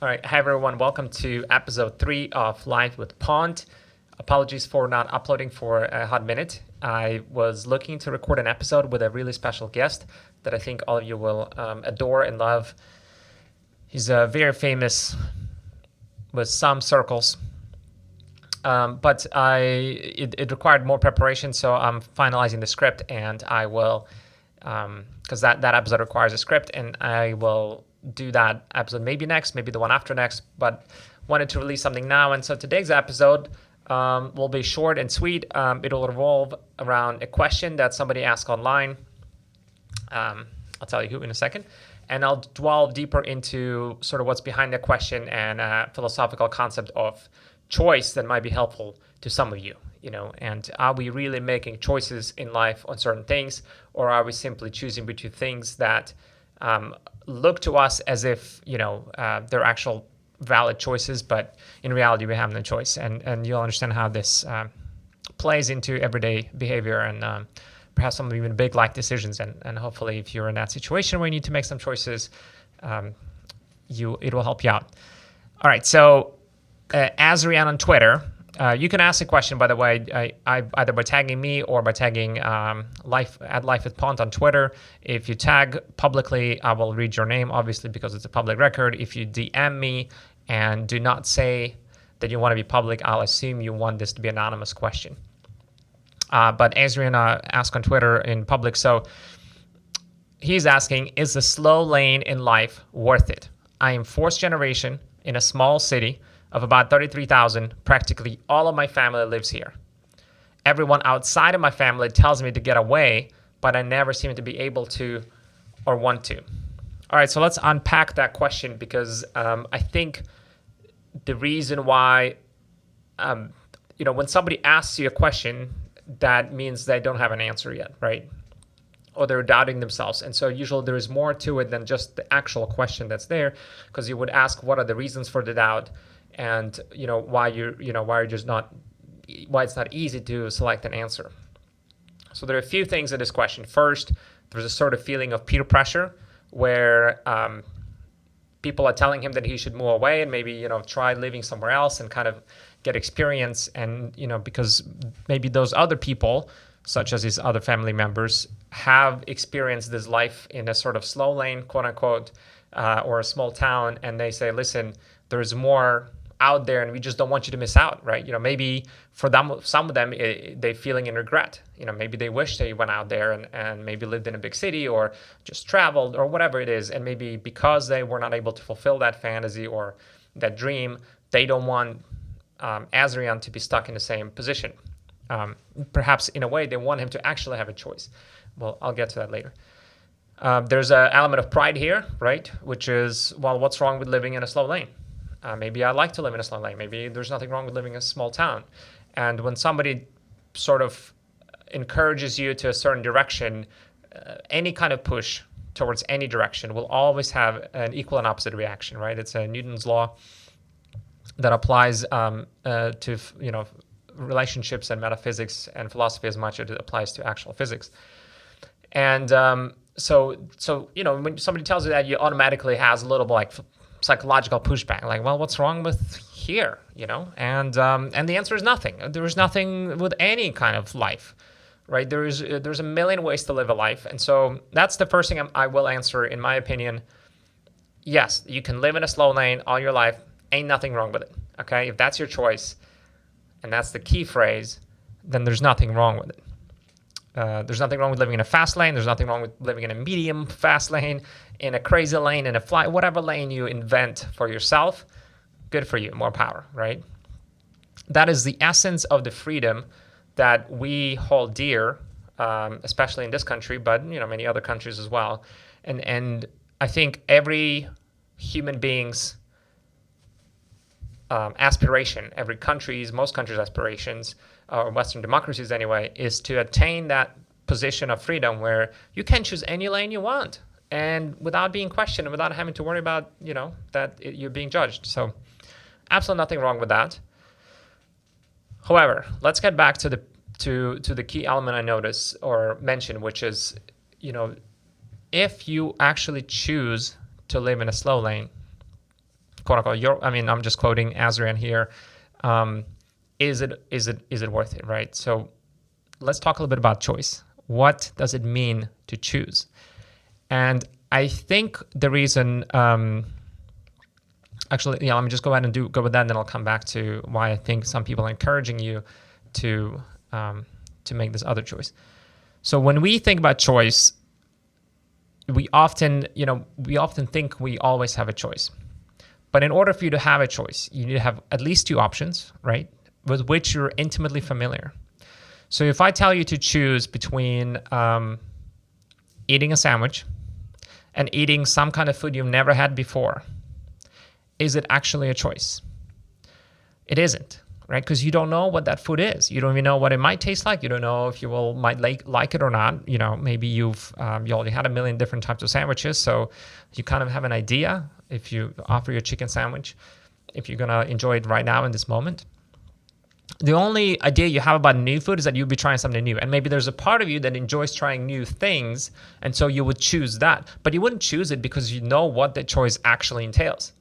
All right, hi everyone. Welcome to episode 3 of Live with Pond. Apologies for not uploading for a hot minute. I was looking to record an episode with a really special guest that I think all of you will adore and love. He's very famous with some circles, but it required more preparation, so I'm finalizing the script, and I will, because that episode requires a script, and I will do that episode maybe next, maybe the one after next, but wanted to release something now. And so today's episode will be short and sweet. It'll revolve around a question that somebody asked online. I'll tell you who in a second. And I'll delve deeper into sort of what's behind the question and a philosophical concept of choice that might be helpful to some of you. And are we really making choices in life on certain things, or are we simply choosing between things that look to us as if they're actual valid choices, but in reality we have no choice. And you'll understand how this plays into everyday behavior and perhaps some even big life decisions. And hopefully, if you're in that situation where you need to make some choices, it will help you out. All right, so Azrean on Twitter. You can ask a question, by the way, either by tagging me or by tagging Life with Pont on Twitter. If you tag publicly, I will read your name, obviously, because it's a public record. If you DM me and do not say that you want to be public, I'll assume you want this to be an anonymous question. But Azrean asked on Twitter in public, so he's asking, is the slow lane in life worth it? I am fourth generation in a small city of about 33,000. Practically all of my family lives here. Everyone outside of my family tells me to get away, but I never seem to be able to or want to. All right, so let's unpack that question, because I think the reason why, when somebody asks you a question, that means they don't have an answer yet, right? Or they're doubting themselves. And so usually there is more to it than just the actual question that's there, because you would ask, what are the reasons for the doubt? And why it's not easy to select an answer. So there are a few things in this question. First, there's a sort of feeling of peer pressure where people are telling him that he should move away and maybe try living somewhere else and kind of get experience. And because maybe those other people, such as his other family members, have experienced this life in a sort of slow lane, quote unquote, or a small town, and they say, listen, there's more out there and we just don't want you to miss out, right? Maybe for them, some of them, they're feeling in regret. Maybe they wish they went out there and maybe lived in a big city or just traveled or whatever it is. And maybe because they were not able to fulfill that fantasy or that dream, they don't want Azrean to be stuck in the same position. Perhaps in a way, they want him to actually have a choice. Well, I'll get to that later. There's an element of pride here, right? Which is, well, what's wrong with living in a slow lane? Maybe I like to live in a slow lane. Maybe there's nothing wrong with living in a small town. And when somebody sort of encourages you to a certain direction, any kind of push towards any direction will always have an equal and opposite reaction, right? It's a Newton's law that applies to relationships and metaphysics and philosophy as much as it applies to actual physics. And so when somebody tells you that, you automatically has a little like psychological pushback, like, well, what's wrong with here, And the answer is nothing. There is nothing with any kind of life, right? There's a million ways to live a life, and so that's the first thing I will answer. In my opinion, yes, you can live in a slow lane all your life. Ain't nothing wrong with it. Okay, if that's your choice, and that's the key phrase, then there's nothing wrong with it. There's nothing wrong with living in a fast lane. There's nothing wrong with living in a medium fast lane, in a crazy lane, in a fly, whatever lane you invent for yourself. Good for you, more power, right? That is the essence of the freedom that we hold dear, especially in this country, but many other countries as well. And I think every human being's aspiration, most countries' aspirations, or Western democracies anyway, is to attain that position of freedom where you can choose any lane you want and without being questioned, without having to worry about, you're being judged. So absolutely nothing wrong with that. However, let's get back to the key element I noticed or mentioned, which is, if you actually choose to live in a slow lane, quote unquote, I'm just quoting Azrean here. Is it worth it, right? So let's talk a little bit about choice. What does it mean to choose? And I think the reason, actually, let me just go ahead and go with that, and then I'll come back to why I think some people are encouraging you to make this other choice. So when we think about choice, we often think we always have a choice. But in order for you to have a choice, you need to have at least two options, right, with which you're intimately familiar. So if I tell you to choose between eating a sandwich and eating some kind of food you've never had before, is it actually a choice? It isn't, right? Because you don't know what that food is. You don't even know what it might taste like. You don't know if you might like it or not. Maybe you already had a million different types of sandwiches, so you kind of have an idea if you offer your chicken sandwich, if you're gonna enjoy it right now in this moment. The only idea you have about new food is that you'll be trying something new. And maybe there's a part of you that enjoys trying new things, and so you would choose that. But you wouldn't choose it because you know what the choice actually entails,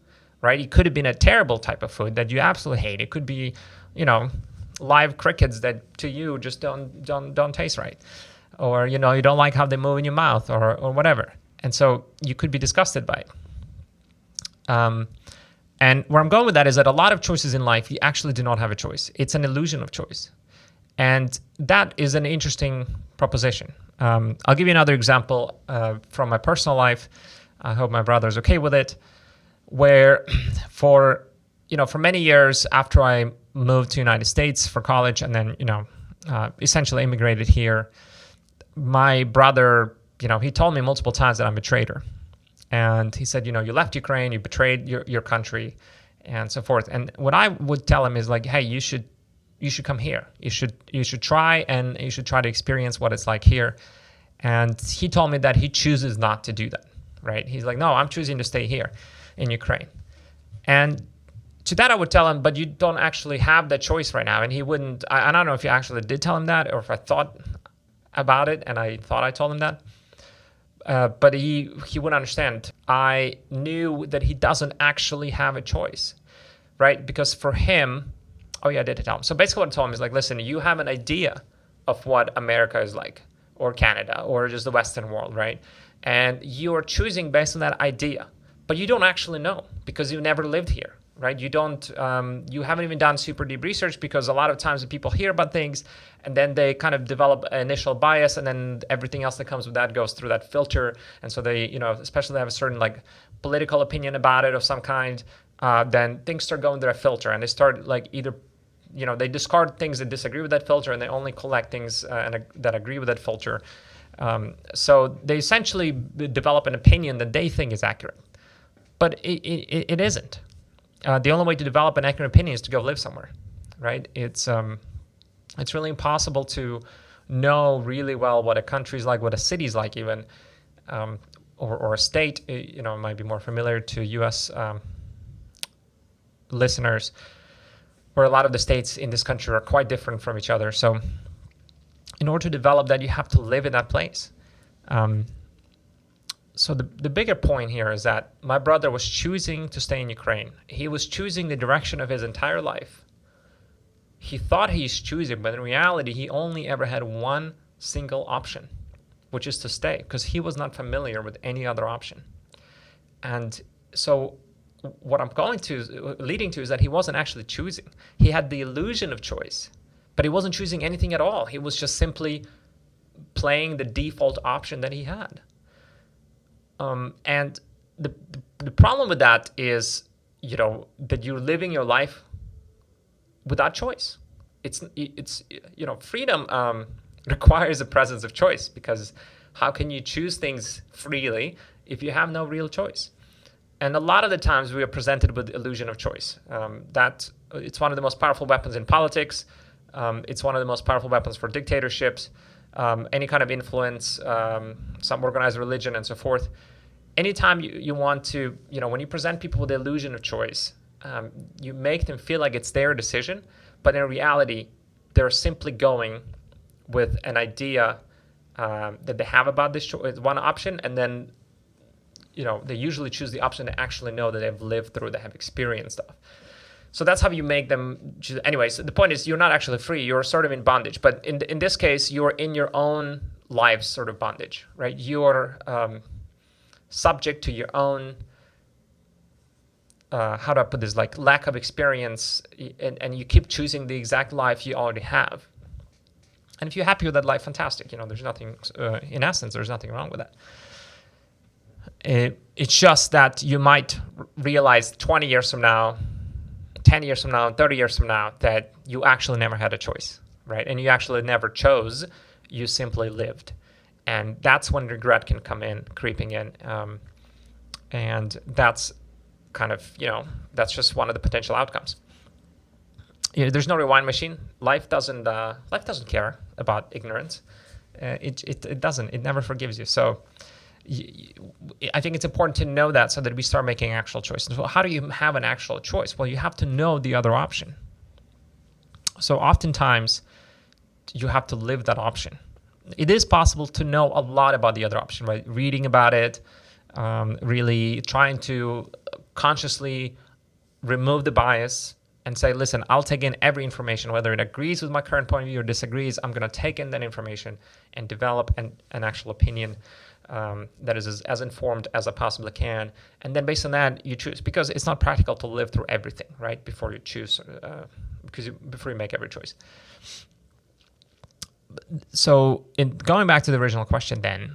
right? It could have been a terrible type of food that you absolutely hate. It could be, live crickets that to you just don't taste right. Or, you don't like how they move in your mouth or whatever. And so you could be disgusted by it. And where I'm going with that is that a lot of choices in life, you actually do not have a choice. It's an illusion of choice. And that is an interesting proposition. I'll give you another example from my personal life. I hope my brother's okay with it. Where for many years after I moved to the United States for college and then, essentially immigrated here, my brother, he told me multiple times that I'm a traitor. And he said, you left Ukraine, you betrayed your country, and so forth. And what I would tell him is like, hey, you should come here. You should try to experience what it's like here. And he told me that he chooses not to do that, right? He's like, no, I'm choosing to stay here in Ukraine. And to that I would tell him, but you don't actually have that choice right now. And he wouldn't. I don't know if you actually did tell him that, or if I thought about it and I thought I told him that. But he wouldn't understand. I knew that he doesn't actually have a choice, right? Because for him, I did tell him. So basically what I told him is like, listen, you have an idea of what America is like, or Canada, or just the Western world, right? And you are choosing based on that idea, but you don't actually know because you never lived here, right? You haven't even done super deep research, because a lot of times people hear about things and then they kind of develop an initial bias, and then everything else that comes with that goes through that filter. And so they, especially have a certain like political opinion about it of some kind, then things start going through a filter, and they start like either, they discard things that disagree with that filter, and they only collect things that agree with that filter. So they essentially develop an opinion that they think is accurate, but it isn't. The only way to develop an accurate opinion is to go live somewhere, right? It's really impossible to know really well what a country's like, what a city's like even, or a state. Might be more familiar to U.S. Listeners, where a lot of the states in this country are quite different from each other. So in order to develop that, you have to live in that place. So the bigger point here is that my brother was choosing to stay in Ukraine. He was choosing the direction of his entire life. He thought he's choosing, but in reality, he only ever had one single option, which is to stay, because he was not familiar with any other option. And so what I'm leading to is that he wasn't actually choosing. He had the illusion of choice, but he wasn't choosing anything at all. He was just simply playing the default option that he had. And the problem with that is, that you're living your life without choice. It's freedom requires a presence of choice, because how can you choose things freely if you have no real choice? And a lot of the times we are presented with the illusion of choice. That it's one of the most powerful weapons in politics. It's one of the most powerful weapons for dictatorships, any kind of influence, some organized religion, and so forth. Anytime you want to, when you present people with the illusion of choice, you make them feel like it's their decision, but in reality, they're simply going with an idea that they have about this one option, and then they usually choose the option they actually know, that they've lived through, they have experienced stuff. So that's how you make them choose. Anyways, the point is, you're not actually free. You're sort of in bondage. But in this case, you're in your own life's sort of bondage, right? You're subject to your own, how do I put this, like lack of experience, and you keep choosing the exact life you already have. And if you're happy with that life, fantastic. There's nothing, in essence, there's nothing wrong with that. It's just that you might realize 20 years from now, 10 years from now, 30 years from now, that you actually never had a choice, right? And you actually never chose, you simply lived. And that's when regret can come in, creeping in. And that's kind of, that's just one of the potential outcomes. There's no rewind machine. Life doesn't care about ignorance. It doesn't. It never forgives you. So I think it's important to know that, so that we start making actual choices. Well, how do you have an actual choice? Well, you have to know the other option. So oftentimes, you have to live that option. It is possible to know a lot about the other option, right? Reading about it, really trying to consciously remove the bias and say, listen, I'll take in every information, whether it agrees with my current point of view or disagrees. I'm going to take in that information and develop an actual opinion that is as informed as I possibly can. And then based on that, you choose, because it's not practical to live through everything, right? Before you choose, before you make every choice. So going back to the original question then,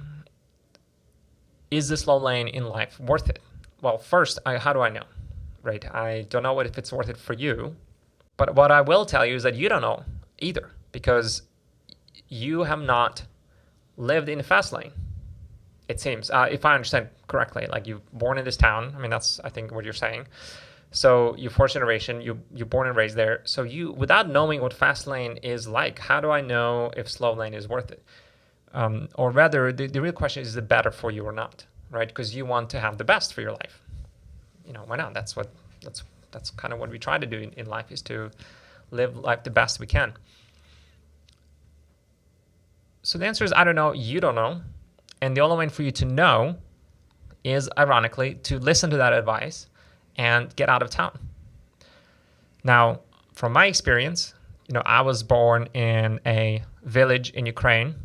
is the slow lane in life worth it? Well, first, how do I know, right? I don't know if it's worth it for you, but what I will tell you is that you don't know either, because you have not lived in the fast lane, it seems, if I understand correctly. Like, you're born in this town. I mean, that's, I think, what you're saying. So you're fourth generation, you're born and raised there. So without knowing what fast lane is like, how do I know if slow lane is worth it? Or rather, the real question is it better for you or not, right? Because you want to have the best for your life. Why not? That's kind of what we try to do in life, is to live life the best we can. So the answer is, I don't know, you don't know. And the only way for you to know is, ironically, to listen to that advice and get out of town. Now, from my experience, I was born in a village in Ukraine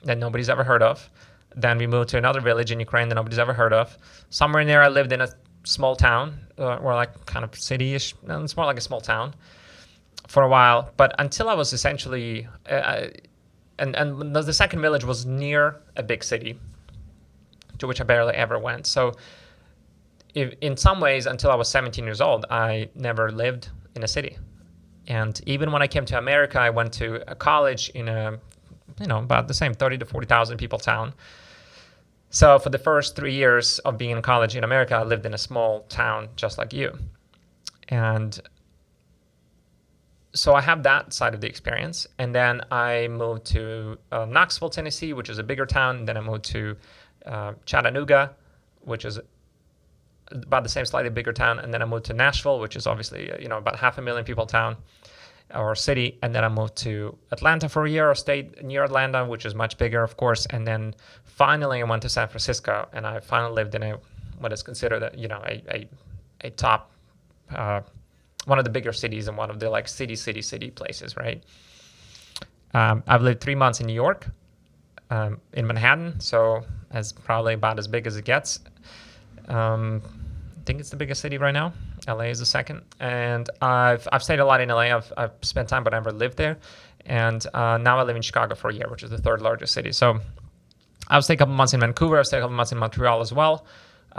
that nobody's ever heard of. Then we moved to another village in Ukraine that nobody's ever heard of. Somewhere in there, I lived in a small town, or like kind of city-ish. No, it's more like a small town for a while. But until I was essentially, and the second village was near a big city, to which I barely ever went. So in some ways, until I was 17 years old, I never lived in a city. And even when I came to America, I went to a college in a, about the same 30 to 40,000 people town. So for the first 3 years of being in college in America, I lived in a small town just like you. And so I have that side of the experience. And then I moved to Knoxville, Tennessee, which is a bigger town. And then I moved to Chattanooga, which is about the same, slightly bigger town. And then I moved to Nashville, which is obviously, about 500,000 people town or city. And then I moved to Atlanta for a year, or stayed near Atlanta, which is much bigger, of course. And then finally I went to San Francisco, and I finally lived in what is considered a top, one of the bigger cities, and one of the like city places, right? I've lived 3 months in New York, in Manhattan. So as probably about as big as it gets. I think it's the biggest city right now. LA is the second, and I've stayed a lot in LA. I've spent time, but I never lived there. And now I live in Chicago for a year, which is the third largest city. So I've stayed a couple months in Vancouver. I've stayed a couple months in Montreal as well,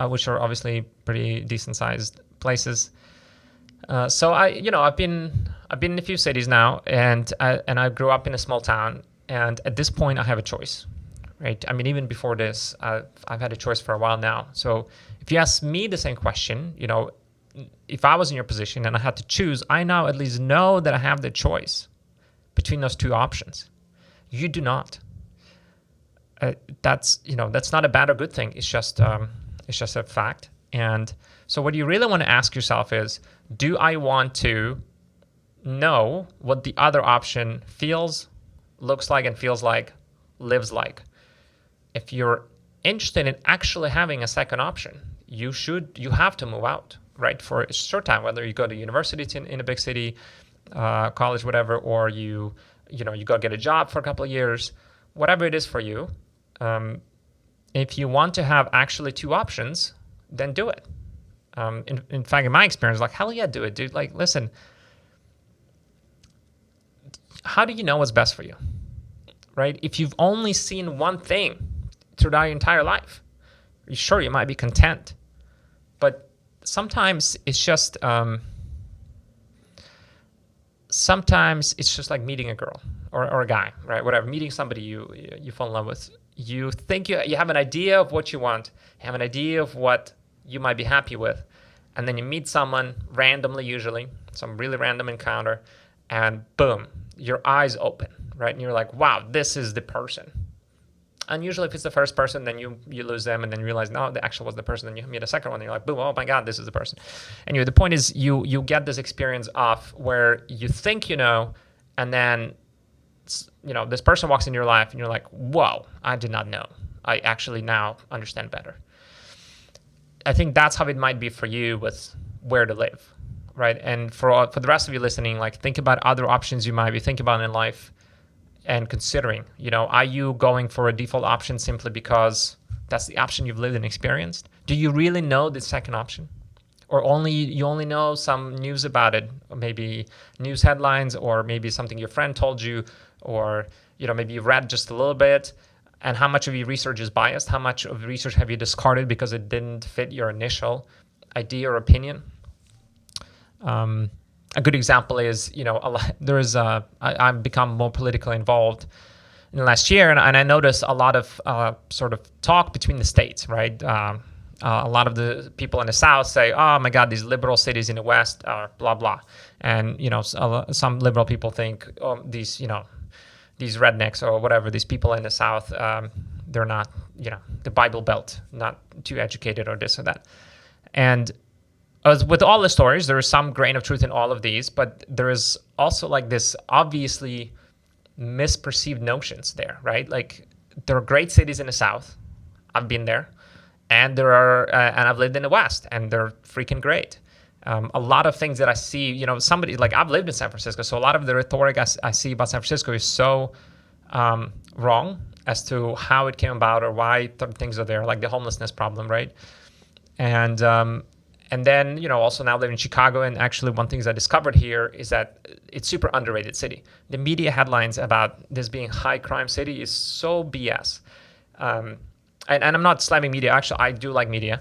which are obviously pretty decent sized places. So I've been in a few cities now, and I grew up in a small town. And at this point, I have a choice, right? I mean, even before this, I've had a choice for a while now. So if you ask me the same question, if I was in your position and I had to choose, I now at least know that I have the choice between those two options. You do not. That's not a bad or good thing. It's just a fact. And so what you really want to ask yourself is, do I want to know what the other option feels, looks like, and feels like, lives like? If you're interested in actually having a second option, you have to move out, right, for a short time, whether you go to university in a big city, college, whatever, or you go get a job for a couple of years, whatever it is for you. If you want to have actually two options, then do it. In fact, in my experience, like, hell yeah, do it, dude. Like, listen, how do you know what's best for you, right? If you've only seen one thing throughout your entire life, sure, you might be content, but sometimes it's just like meeting a girl or a guy, right? Whatever, meeting somebody you fall in love with. You think you have an idea of what you want, have an idea of what you might be happy with, and then you meet someone randomly, usually some really random encounter, and boom, your eyes open, right? And you're like, wow, this is the person. And usually if it's the first person, then you lose them, and then you realize, no, that actually was the person. Then you meet a second one, and you're like, boom, oh my God, this is the person. Anyway, the point is you get this experience of where you think you know, and then this person walks in your life, and you're like, whoa, I did not know. I actually now understand better. I think that's how it might be for you with where to live, right? And for the rest of you listening, like, think about other options you might be thinking about in life and considering, are you going for a default option simply because that's the option you've lived and experienced? Do you really know the second option? Or you only know some news about it, or maybe news headlines, or maybe something your friend told you, or maybe you read just a little bit, and how much of your research is biased? How much of research have you discarded because it didn't fit your initial idea or opinion? A good example is, I've become more politically involved in the last year, and I noticed a lot of sort of talk between the states, right? A lot of the people in the South say, oh my God, these liberal cities in the West are blah, blah. And, some liberal people think, oh, these rednecks or whatever, these people in the South, they're not, the Bible Belt, not too educated or this or that. And as with all the stories, there is some grain of truth in all of these, but there is also like this obviously misperceived notions there, right? Like, there are great cities in the South. I've been there. And and I've lived in the West, and they're freaking great. A lot of things that I see, somebody, like, I've lived in San Francisco, so a lot of the rhetoric I see about San Francisco is so wrong as to how it came about or why things are there, like the homelessness problem, right? And then, also now living in Chicago, and actually one thing I discovered here is that it's super underrated city. The media headlines about this being high crime city is so BS. And I'm not slamming media. Actually, I do like media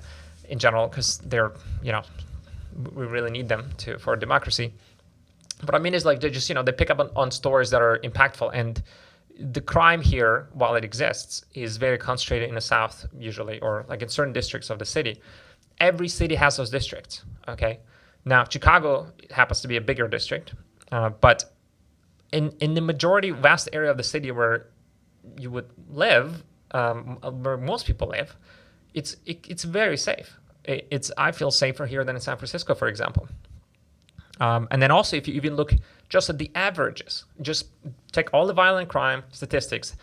in general because they're, we really need them for democracy. But I mean is like they just, they pick up on stories that are impactful. And the crime here, while it exists, is very concentrated in the South usually, or like in certain districts of the city. Every city has those districts, okay? Now, Chicago happens to be a bigger district, but in the majority, vast area of the city where you would live, where most people live, it's very safe. I feel safer here than in San Francisco, for example. And then also, if you even look just at the averages, just take all the violent crime statistics,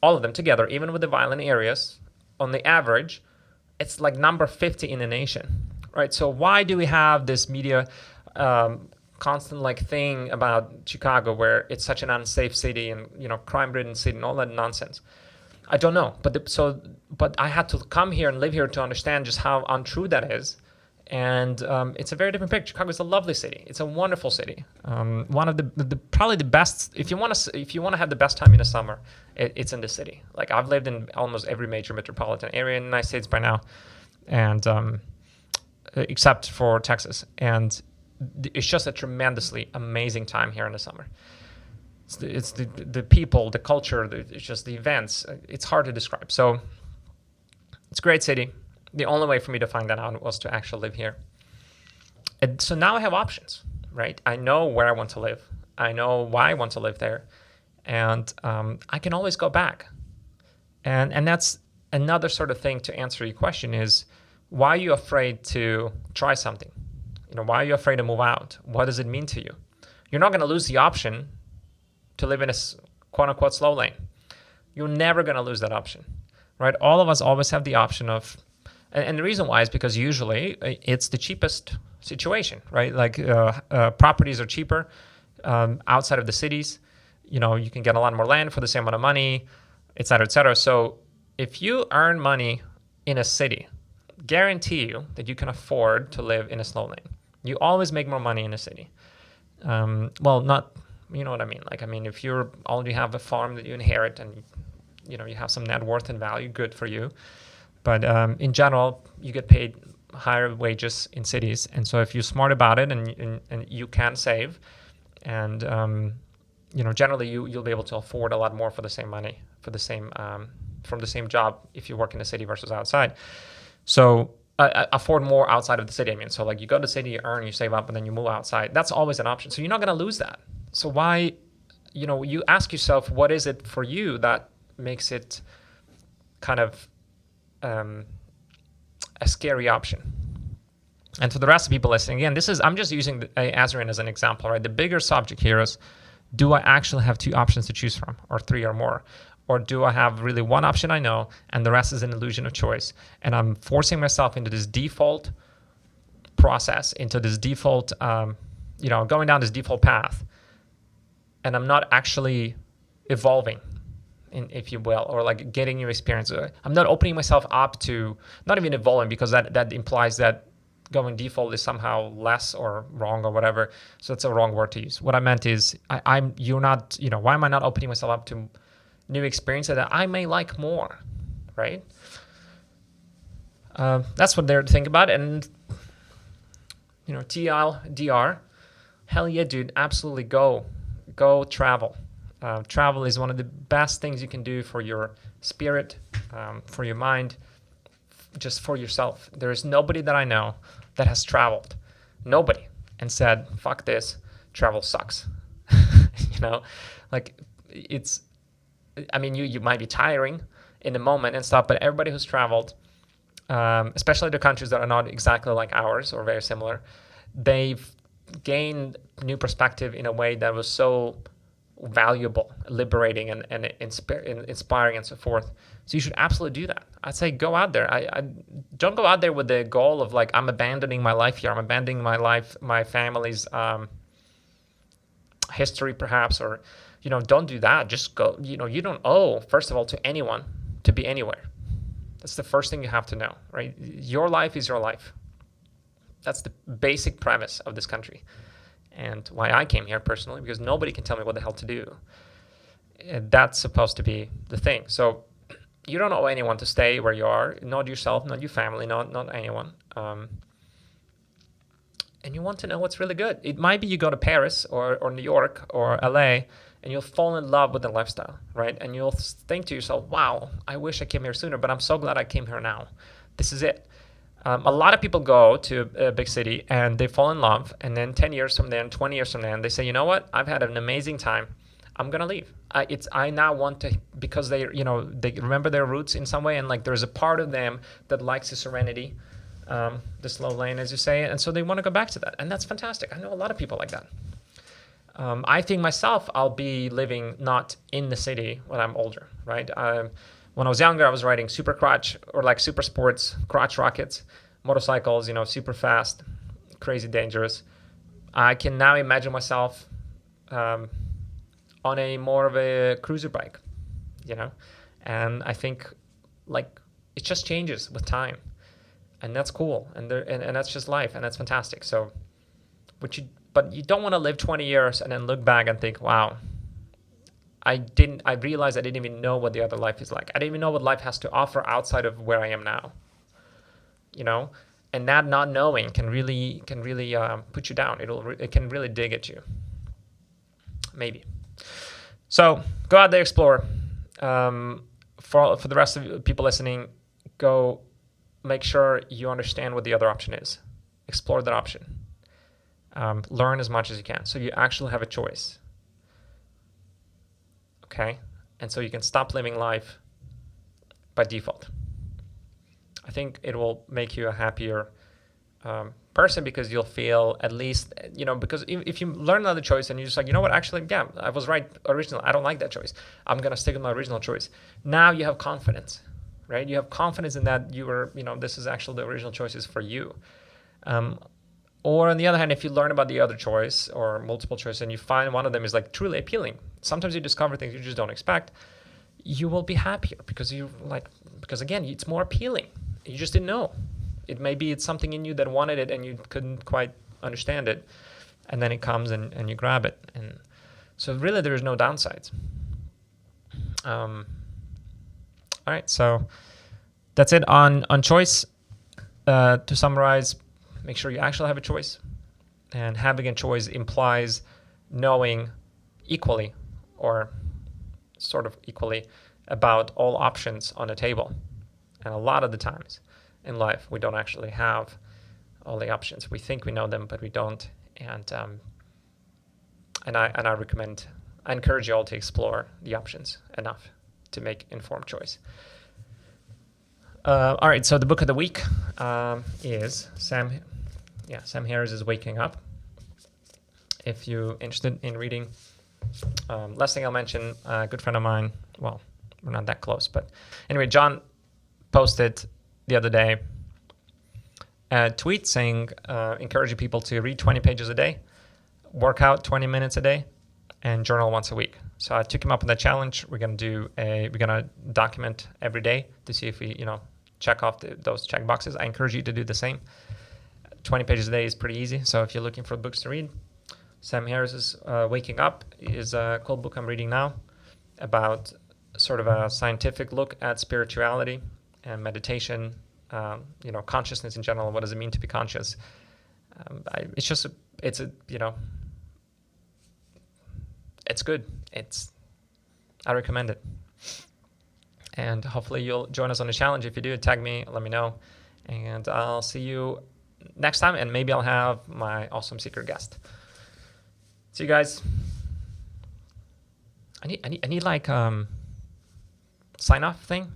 all of them together, even with the violent areas, on the average, it's like number 50 in the nation, right? So why do we have this media constant like thing about Chicago where it's such an unsafe city and crime-ridden city and all that nonsense? I don't know, but I had to come here and live here to understand just how untrue that is. And it's a very different picture. Chicago is a lovely city. It's a wonderful city. One of the probably the best. If you want to have the best time in the summer, it's in the city. Like, I've lived in almost every major metropolitan area in the United States by now, and except for Texas. And it's just a tremendously amazing time here in the summer. It's the people, the culture, it's just the events. It's hard to describe. So it's a great city. The only way for me to find that out was to actually live here. And so now I have options, right? I know where I want to live. I know why I want to live there. And I can always go back. And that's another sort of thing to answer your question is, why are you afraid to try something? Why are you afraid to move out? What does it mean to you? You're not going to lose the option to live in a quote-unquote slow lane. You're never going to lose that option. right? All of us always have the option of, and the reason why is because usually it's the cheapest situation, right? Like properties are cheaper outside of the cities. You can get a lot more land for the same amount of money, et cetera, et cetera. So if you earn money in a city, guarantee you that you can afford to live in a slow lane. You always make more money in a city. Well, not, you know what I mean? Like, I mean, if you already have a farm that you inherit and, you have some net worth and value, good for you. But in general, you get paid higher wages in cities. And so if you're smart about it and you can save, and, generally you'll be able to afford a lot more for the same money, for the same, from the same job if you work in the city versus outside. So afford more outside of the city. I mean, so like you go to the city, you earn, you save up, and then you move outside. That's always an option. So you're not going to lose that. So why, you ask yourself, what is it for you that makes it kind of a scary option? And to the rest of people listening, again, I'm just using Azrean as an example, right? The bigger subject here is, do I actually have two options to choose from, or three or more? Or do I have really one option I know and the rest is an illusion of choice? And I'm forcing myself into this default process, into this default, going down this default path. And I'm not actually evolving, if you will, or like getting new experience. I'm not opening myself up to, not even evolving, because that implies that going default is somehow less or wrong or whatever. So that's a wrong word to use. What I meant is, why am I not opening myself up to new experiences that I may like more, right? That's what they're thinking about. And, TLDR, hell yeah, dude, absolutely go travel. Travel is one of the best things you can do for your spirit, for your mind, just for yourself. There is nobody that I know that has traveled, nobody, and said, fuck this, travel sucks. Like it's, I mean, you might be tiring in the moment and stuff, but everybody who's traveled, especially the countries that are not exactly like ours or very similar, they've gained new perspective in a way that was so valuable, liberating, and inspiring, and so forth. So you should absolutely do that. I'd say go out there. I don't go out there with the goal of like, I'm abandoning my life here. I'm abandoning my life, my family's history perhaps, or, don't do that. Just go, you don't owe, first of all, to anyone to be anywhere. That's the first thing you have to know, right? Your life is your life. That's the basic premise of this country. And why I came here personally, because nobody can tell me what the hell to do. And that's supposed to be the thing. So you don't owe anyone to stay where you are, not yourself, not your family, not anyone. And you want to know what's really good. It might be you go to Paris or New York or LA, and you'll fall in love with the lifestyle, right? And you'll think to yourself, wow, I wish I came here sooner, but I'm so glad I came here now. This is it. A lot of people go to a big city and they fall in love, and then 10 years from then, 20 years from then, they say, you know what? I've had an amazing time. I'm going to leave. I now want to, because they remember their roots in some way, and like there's a part of them that likes the serenity, the slow lane, as you say, and so they want to go back to that. And that's fantastic. I know a lot of people like that. I think myself, I'll be living not in the city when I'm older, right? When I was younger, I was riding super crotch, or like super sports, crotch rockets, motorcycles, super fast, crazy dangerous. I can now imagine myself on a more of a cruiser bike, and I think like it just changes with time, and that's cool, and that's just life, and that's fantastic. So, but you don't want to live 20 years and then look back and think, wow, I realized I didn't even know what the other life is like. I didn't even know what life has to offer outside of where I am now. And that not knowing can really put you down. It can really dig at you. Maybe. So go out there, explore. For the rest of people listening, go make sure you understand what the other option is. Explore that option. Learn as much as you can, so you actually have a choice. Okay? And so you can stop living life by default. I think it will make you a happier person, because you'll feel at least, because if you learn another choice and you're just like, you know what, actually, yeah, I was right originally. I don't like that choice. I'm going to stick with my original choice. Now you have confidence, right? You have confidence in that this is actually the original choices for you. Or on the other hand, if you learn about the other choice or multiple choice and you find one of them is like truly appealing, sometimes you discover things you just don't expect, you will be happier because again, it's more appealing. You just didn't know. Maybe it's something in you that wanted it and you couldn't quite understand it. And then it comes and you grab it. And so really there is no downsides. All right, so that's it on choice. To summarize, make sure you actually have a choice. And having a choice implies knowing equally or sort of equally about all options on the table. And a lot of the times in life, we don't actually have all the options. We think we know them, but we don't. And I encourage you all to explore the options enough to make informed choice. All right, so the book of the week is Sam Harris's Waking Up. If you're interested in reading, last thing I'll mention, a good friend of mine, well, we're not that close, but anyway, John posted the other day a tweet saying, encouraging people to read 20 pages a day, work out 20 minutes a day, and journal once a week. So I took him up on that challenge. We're gonna document every day to see if we, check off those check boxes. I encourage you to do the same. 20 pages a day is pretty easy. So if you're looking for books to read, Sam Harris's Waking Up is a cool book I'm reading now about sort of a scientific look at spirituality and meditation, consciousness in general. What does it mean to be conscious? It's good. I recommend it. And hopefully you'll join us on the challenge. If you do, tag me, let me know. And I'll see you next time. And maybe I'll have my awesome secret guest. See you guys. I need like sign off thing.